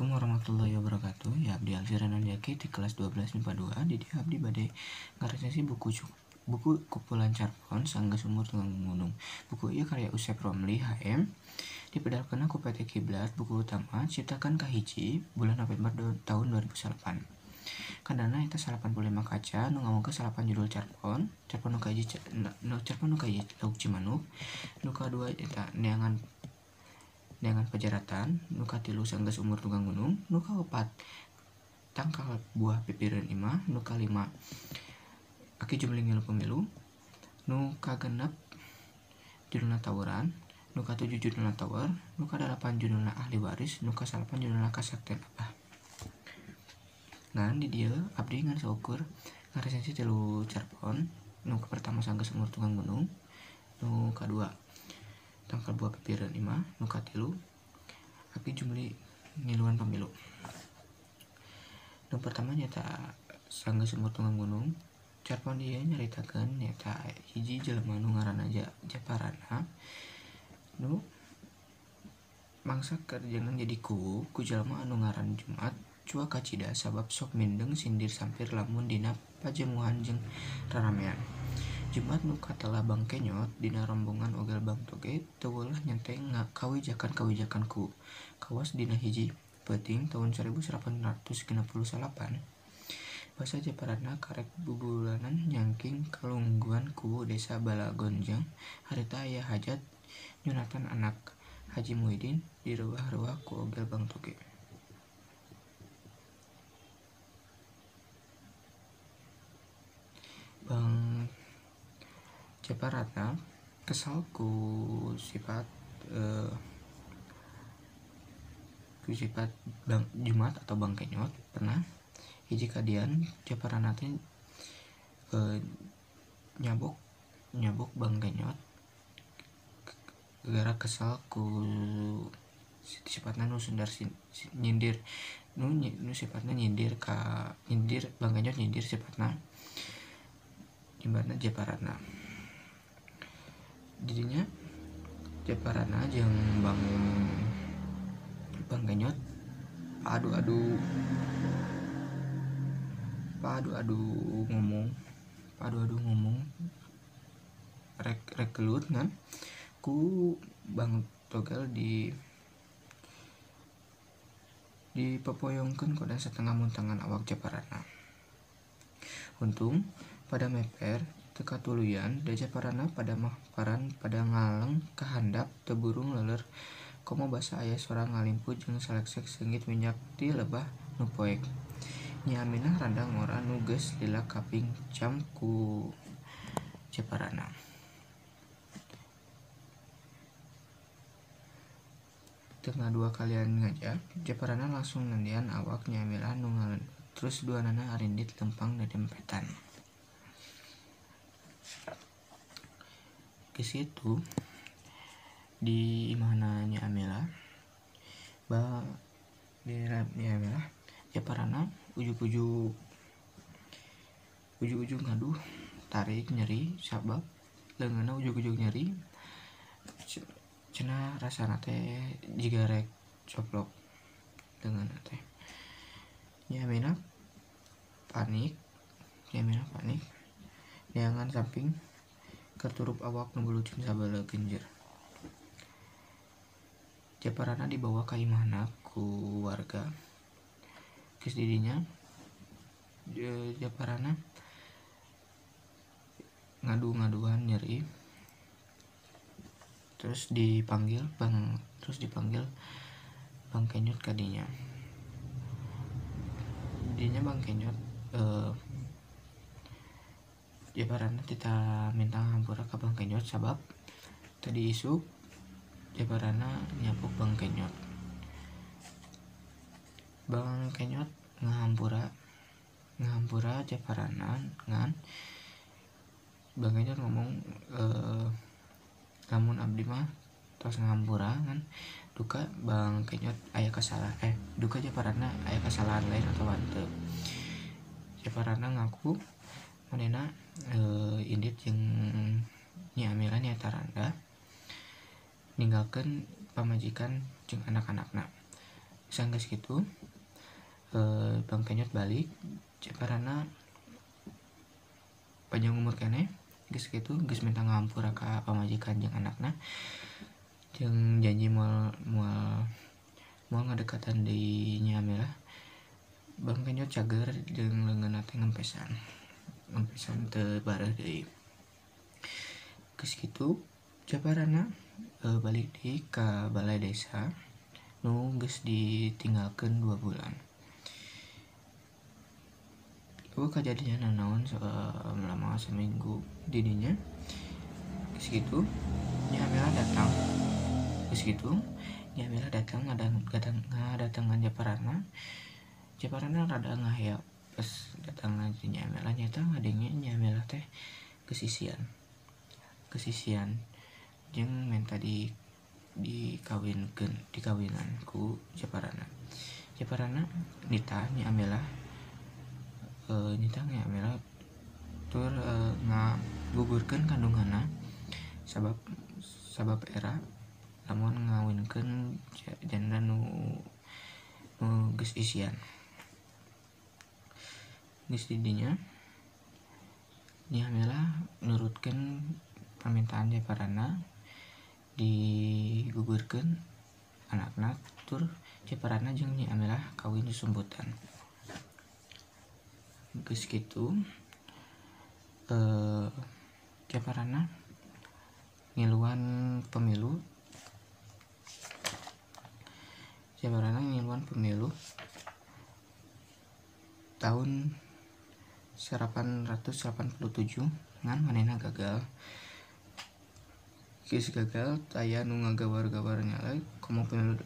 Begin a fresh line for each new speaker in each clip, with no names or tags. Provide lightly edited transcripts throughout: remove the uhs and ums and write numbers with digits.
Assalamualaikum warahmatullahi wabarakatuh. Ya, Abdi Alfiran Anjaki di kelas 12 MIPA 2. Di dia Abdi bade ngaresensi buku kumpulan Carpon Sangga Sumur Tunggang Gunung. Buku ieu karya Usep Romli HM. Dipedalkeun ku PT Kiblat. Buku utama ciptakan kahiji bulan November tahun 2008. Kandana eta 85 kaca nu ngamuka 8 judul Carpon. Carpon nu kahiji Lauk Cimanuk. Nu kadua eta Neangan Pajaratan. Nu katilu Sangga Sumur Tunggang Gunung. Nu kaopat Tangkal Buah Pipireun Imah. Nu kalima Aki Jumling Ngilu Pemilu. Nu kagenep judulna Tawuran. Nu katujuh judulna Tower. Nu kadalapan judulna Ahli Waris. Nu kasalapan judulna Kasaktian Abah. Ngan di dieu abdi ngan saukur ngaresensi 3 Carpon. Nu pertama Sangga Sumur Tunggang Gunung. Nu kadua Tangkal Buah Pipireun Imah. Nu katilu Aki Jumling Ngiluan Pemilu. Nu pertama nyata Sangga Sumur Tunggang Gunung. Carpon ieu nyaritakeun nyata hiji jelema nu ngaranna Japarana nu mangsa kerjana jadi ku jalma anu ngaran Jumat cua kacida sabab sok mindeng sindir sampir lamun dina pajemuhan jeung raramean. Jumat nu katelah Bang Kenyot dina rombongan ogal Bang Toge teu weulah nyenteng kawijakan ku kawas dina hiji peuting tahun 1868. Basa Japarana karek bubulanan nyangking kalungguan ku desa Balagonjang harita aya hajat nyunatan anak Haji Muhyiddin di reuah-reuah ku ogal Bang Toge. Bang Japarana kesal ku sifat Bang Jumat atau Bang Kenyot. Pernah hiji kadian Japarana teh nyabok Bang Kenyot gara kesal ku sifatna nu sundar nyindir nu sifatna nyindir Bang Kenyot nyindir sifatna jembatna Japarana. Jadinya Japarana jeung Bang Kenyot adu ngomong rek gelut kan ku Bang Togel di pepoyongkeun ku dan setengah muntangan awak Japarana. Untung pada meper teka tuluyan da Japarana pada mahparan pada ngaleng kahandap teu burung leuler komo basa aya suara ngalimput jeung saleksek seungit minyak ti lebah nu poek. Nyi Aminah rada ngora nu geus lila kaping cam ku Japarana. Tengah dua kalian ngajak Japarana langsung nandian awak Nyi Aminah nu ngaleun terus duanana arindit lempang dadempetan. Ke situ di imahna Nyi Aminah Japarana ujug-ujug ngaduh tarik nyeri sabab leungeunna ujug-ujug nyeri cenah rasana teh jiga rek coplok leungeunna teh. Nyi Aminah panik neangan samping keturup awak nu bulucun sabeuleuk genjer. Japarana dibawa ka imahna ku warga. Geus didinya Japarana ngadu-ngaduan nyeri terus dipanggil Bang Kenyot kadinya. Didinya Bang Kenyot Japarana tita minta hampura ka Bang Kenyot sabab tadi isuk Japarana nyapuk Bang Kenyot. Bang Kenyot ngahampura Japarana ngan Bang Kenyot ngomong lamun abdi mah tos ngahampura ngan duka Bang Kenyot aya kasalahan duka Japarana aya kasalahan lain atau henteu. Japarana ngaku manehna indit jeung Nyi Aminah nyata randa ninggalkeun pamajikan jeung anak-anakna. sanggeus kitu Bang Kenyot balik Jeparana panjang umur keneh geus kitu geus minta ngampura ka pamajikan jeung anakna jeung janji moal ngadekatan deui nya Amela. Bang Kenyot cager jeung leungeunna teh ngempesan teu bareh deui. Geus kitu Jeparana balik deui ka balai desa nu geus ditinggalkeun 2 bulan. Kejadian naon selama seminggu di dinya. Geus kitu Nya Amela datang. Geus kitu Nya Amela datang ngadatangan Jeparana rada ngahaya pas datang lagi Nya Amela nyata ngadenge Nya Amela teh kesisian jeung minta dikawinan ku Jeparana nita Nya Amela tur ngagugurkeun kandunganna sabab era lamun ngawinkeun janda nu geus isian. Geus di dinya Nya Amela nurutkeun permintaan Jeparana digugurkeun anakna tur Jeparana jeung Nya Amela kawin sumbutan. Geus kitu Jeparana ngiluan pemilu tahun 1887 ngan manehna gagal. Geus gagal aya nu ngagawar-gawar nyala komo pemilu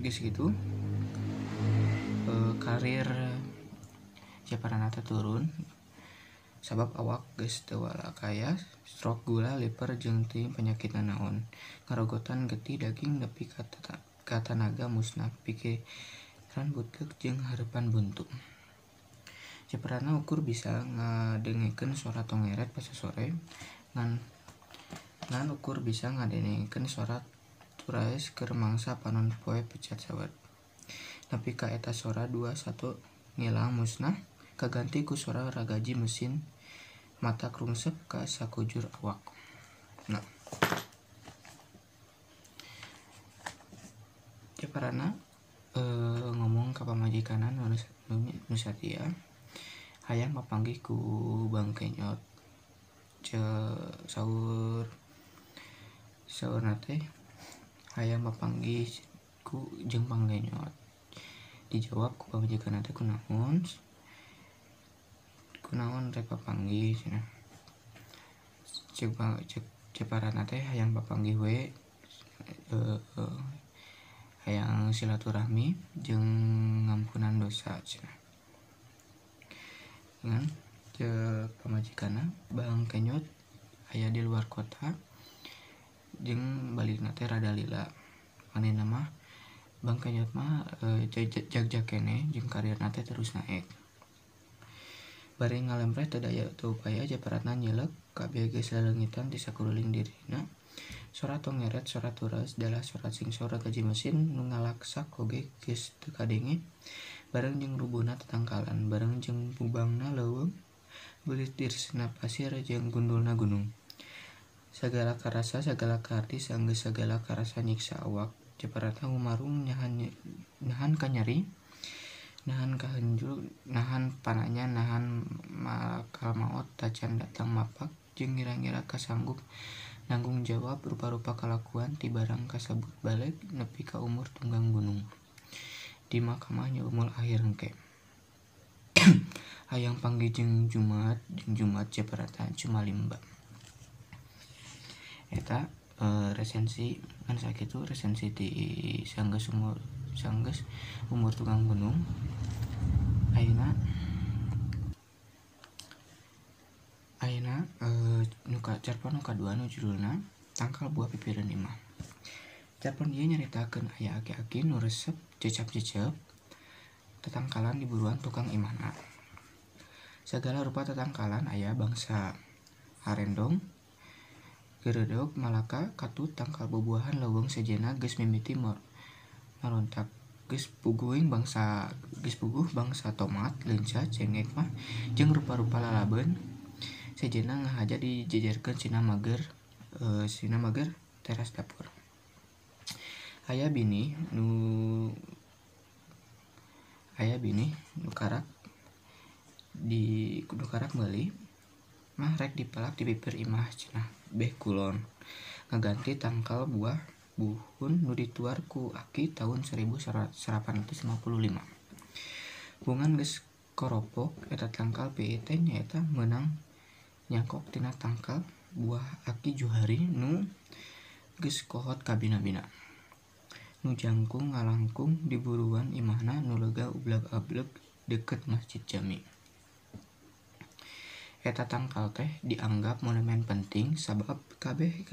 geus gitu karir Jeparana teh turun sabab awak geus teu walakaya stroke gula liver jeung teu penyakitna naon ngarogotan getih daging nepi ka tanaga musnah pikiran butek jeung hareupan buntu. Jeparana ukur bisa ngadengekeun suara tongeret pas sore ngan ukur bisa ngadengekeun suara turaes keur mangsa panon poe pecat sawat. Nepi ka eta suara 2-1 ngilang musnah kaganti ku suara ragaji mesin mata krungsep ka sakujur awak. Nah, Jeparana ngomong ka pamajikanna nu satia hayang papanggih ku Bang Kenyot saurna teh hayang papanggih ku jeung Bang Kenyot. Dijawab ku pamajikanna teh kunaon rek papanggih cenah. Cek Jeparana teh hayang papanggih we hayang silaturahmi jeung ngampunan dosa cenah. Ngan cek pamajikanna Bang Kenyot aya di luar kota jeung balikna teh rada lila. Manehna mah Bang Kenyot mah jag keneh jeung karirna teh terus naek. Bari ngalempreh teu daya teu upaya Jeparana nyelek KBG saleungitan di sakuliling dirina. Suara tongeret, suara turas, dalah suara singsor ragaji mesin nu ngalaksak oge geus teu kadenge. Bareng jeung rubuna tatangkalan, bareng jeung pubangna leuweung, beulit dirsina pasir jeung gundulna gunung. Sagala karasa, sagala karti, sanggeus sagala karasa nyiksa awak. Jeparana ngumarung nahan ka nyeri, nahan ka henjul, nahan pananya, nahan malakal maot tacan datang mapak jeung ngira-ngira kasanggup nanggung jawab rupa-rupa kalakuan ti barang kasebut balik nepi ka umur tunggang gunung. Di makamahnya umur akhir engke. Hayang panggih jeung Jumat Jeparana cumalimba. Eta resensi kan sakitu resensi di sanggeus umur tunggang gunung. Ayeuna carpon nu kadua nu judulna Tangkal Buah Pipireun Imah. Carpon ieu nyaritakeun aya aki-aki nu resep cecep-cecep tatangkalan di buruan tukang imahna. Sagala rupa tatangkalan aya bangsa harendong, Geredog Malaka Katut tangkal bubuahan leuweung sejenna geus mimiti marontak geus puguh bangsa tomat leunca cengek mah jeung rupa-rupa lalabeun sejenna ngahaja dijejerkeun sina mager teras dapur. Aya bini nu karak meuli mah rek dipelak dipipir imah cenah beh kulon ngaganti tangkal buah buhun nu dituar ku aki tahun 1855. Bungan geus koropok eta tangkal PIT nyaeta meunang nyangkok tina tangkal buah aki Juhari nu geus kohot ka bina-bina. Nu jangkung ngalangkung di buruan imahna nu lega ublag-ableg deket Masjid Jami. Eta tangkal teh dianggap monumen penting sabab kabeh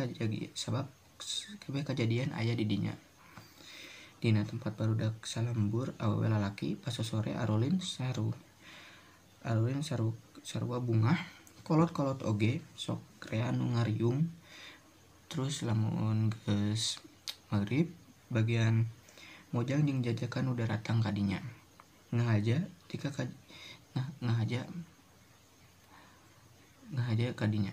kajadian aya di dinya. Dina tempat barudak salembur awewe lalaki pasosore arulin sarua bungah kolot-kolot oge sok rea nu ngariung. Terus lamun geus magrib bagian mojang jeung jajakan udah datang ka dinya ngahaja kadinya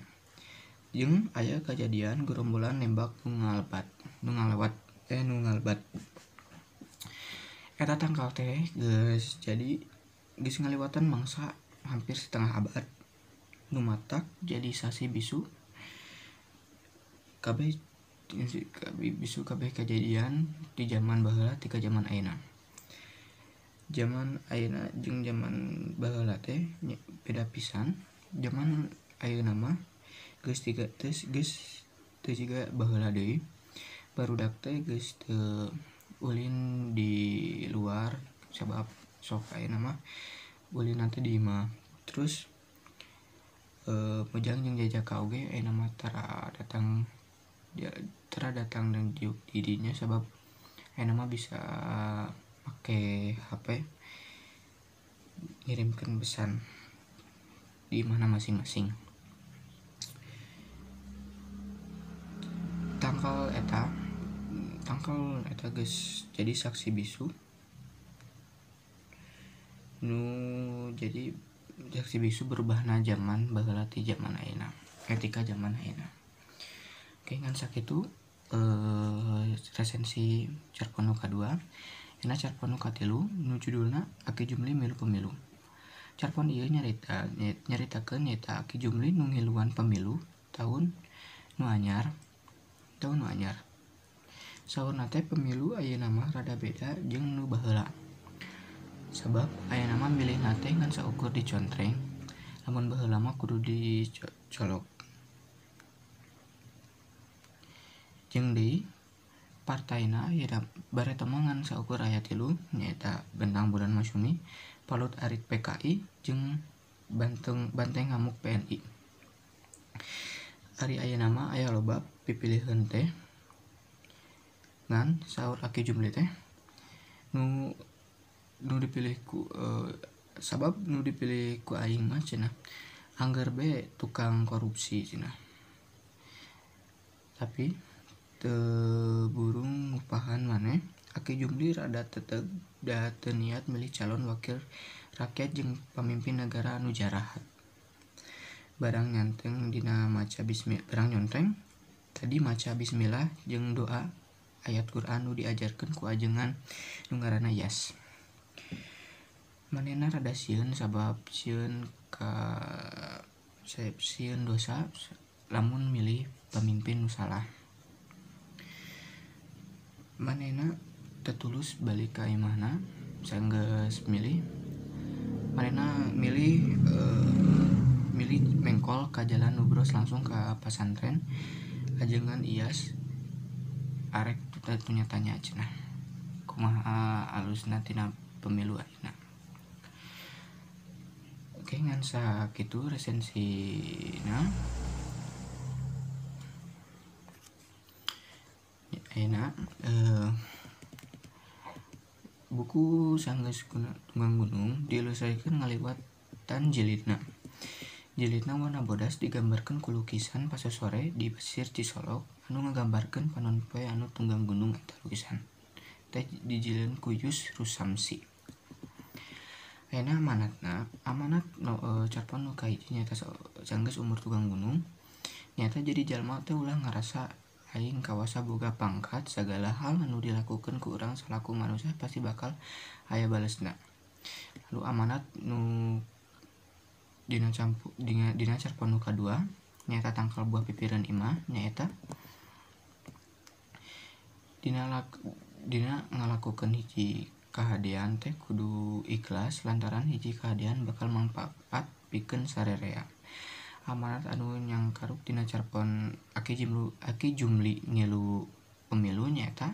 jeung aya kejadian gerombolan nembak nu ngalewat eta tangkal teh geus ngaliwatan mangsa hampir setengah abad nu matak jadi sasi bisu kabeh kejadian di zaman baheula ti ka zaman ayeuna. Zaman ayeuna jeung zaman baheula teh beda pisan. Zaman ayeuna mah geus teu jiga baheula deui. Barudak teh geus teu ulin di luar sabab sok ayeuna mah ulin nanti di imah. Terus mojang jeung jajaka oge ayeuna mah tara datang dan di dinya sabab ayeuna mah bisa make HP ngirimkeun pesan di mana masing-masing. Tangkal eta geus jadi saksi bisu nu jadi saksi bisu berubahna zaman baheula ti zaman ayeuna ketika zaman ayeuna. Oke ngan sakitu resensi Carpon nu kadua. Ena Carpon nu katilu nu judulna Aki Jumli Milu Pemilu. Carpon ieu nyaritakeun nyaeta Aki Jumli nu ngiluan pemilu tahun nu anyar. Saurna teh pemilu ayeuna mah rada beda jeung nu baheula. Sabab ayeuna mah milihna teh ngan saukur dicontreng, lamun baheula mah kudu dicolok. Jeung deui partaina ayeuna bareta mangan saukur aya 3 nyaeta Bentang Bulan Masyumi, Palut Arit PKI jeung Banteng Ngamuk PNI. Ari ayeuna mah aya loba pipiliheun teh ngan saur Aki Jumli teh nu dipilih ku sabab nu dipilih ku aing mah cenah angger be tukang korupsi cenah. Tapi burung ngupahan maneh Aki Jumli rada teteg da teu niat milih calon wakil rakyat jeung pamimpin negara anu jarahat. Barang nyontreng tadi maca bismillah jeung doa ayat Quran nu diajarkeun ku ajengan nu ngaranna Yas. Manehna rada sieun sabab sieun dosa lamun milih pamimpin nu salah. Manehna tetulus balik ka imahna sanggeus milih. Manehna milih mengkol ka jalan Nubros langsung ka pasantren ajengan Iyas arek tanya cenah kumaha alusna tina pemilu ayeuna. Oke ngan sakitu resensina ayeuna buku Sanggeus Tunggang Gunung dilesaikeun ngaliwatan jilidna. Jilidna warna bodas digambarkan ku lukisan pas sore di pesisir Cisolok anu ngagambarkeun panon poe anu tunggang gunung eta lukisan teh dijieun ku Yus Rusamsi. Ayeuna amanat carpon nu kahiji nyaeta sanggeus umur tunggang gunung nyata jadi jalma teh ulah ngarasa aing kawasa boga pangkat sagala hal anu dilakukeun ku urang salaku manusia pasti bakal aya balesna. Lalu amanat nu dina carpon nu kadua nyaeta tangkal buah pipiran imah nyaeta dina ngalakukeun hiji kahadean teh kudu ikhlas lantaran hiji kahadean bakal mangpaat pikeun sarerea. Amanat anu nyangkaruk dina carpon Aki Jumli ngilu pemilu nyaeta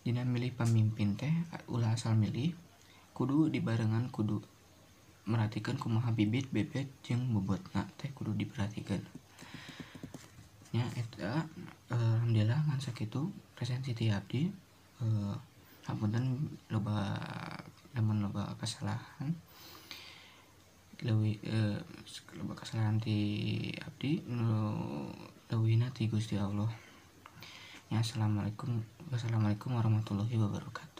dina milih pamimpin teh ulah asal milih kudu dibarengan kudu merhatikeun kumaha bibit bebet jeung bobotna teh kudu diperhatikeun nya eta. Alhamdulillah ngan sakitu presensi ti abdi. Hapunten loba kasalahan loba kasalahan ti abdi nu leuwihna ti Gusti Allah. Ya, wassalamualaikum warahmatullahi wabarakatuh.